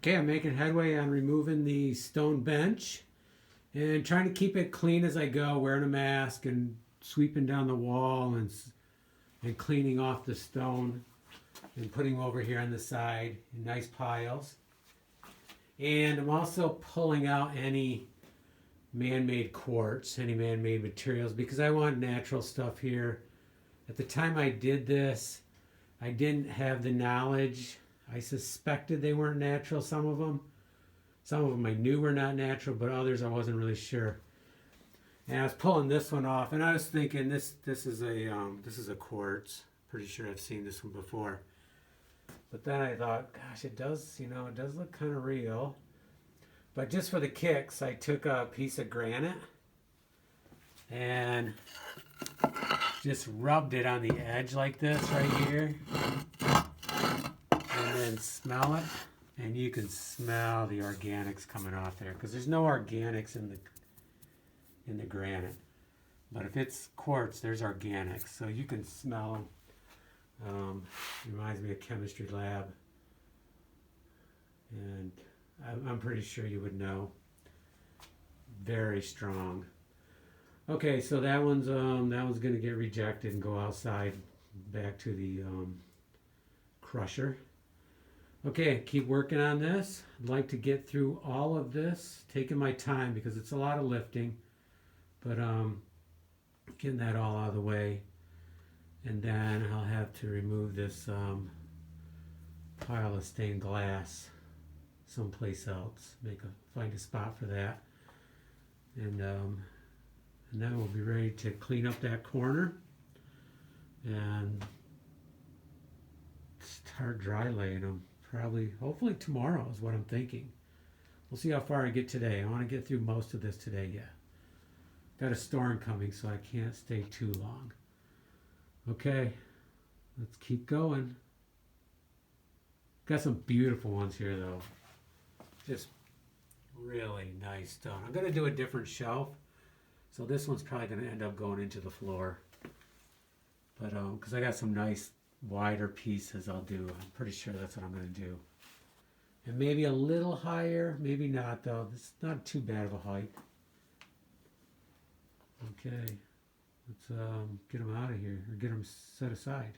Okay, I'm making headway on removing the stone bench and trying to keep it clean as I go, wearing a mask and sweeping down the wall and cleaning off the stone and putting them over here on the side in nice piles. And I'm also pulling out any man-made quartz, any man-made materials, because I want natural stuff here. At the time I did this, I didn't have the knowledge. I suspected they weren't natural, some of them. Some of them I knew were not natural, but others I wasn't really sure. And I was pulling this one off, and I was thinking this is a quartz. Pretty sure I've seen this one before. But then I thought, gosh, it does look kind of real. But just for the kicks, I took a piece of granite and just rubbed it on the edge like this right here. And then smell it. And you can smell the organics coming off there, because there's no organics in the granite. But if it's quartz, there's organics, so you can smell them. Reminds me of chemistry lab, and I'm pretty sure you would know. Very strong. Okay, so that one's going to get rejected and go outside, back to the crusher. Okay, keep working on this. I'd like to get through all of this, taking my time because it's a lot of lifting, but getting that all out of the way. And then I'll have to remove this pile of stained glass someplace else. Find a spot for that. And then we'll be ready to clean up that corner and start dry laying them. Hopefully tomorrow is what I'm thinking. We'll see how far I get today. I want to get through most of this today, yeah. Got a storm coming, so I can't stay too long. Okay, let's keep going. Got some beautiful ones here, though. Just really nice stone. I'm going to do a different shelf, so this one's probably going to end up going into the floor. But because I got some nice wider pieces I'll do. I'm pretty sure that's what I'm going to do. And maybe a little higher, maybe not though. It's not too bad of a height. Okay, let's get them out of here, or get them set aside.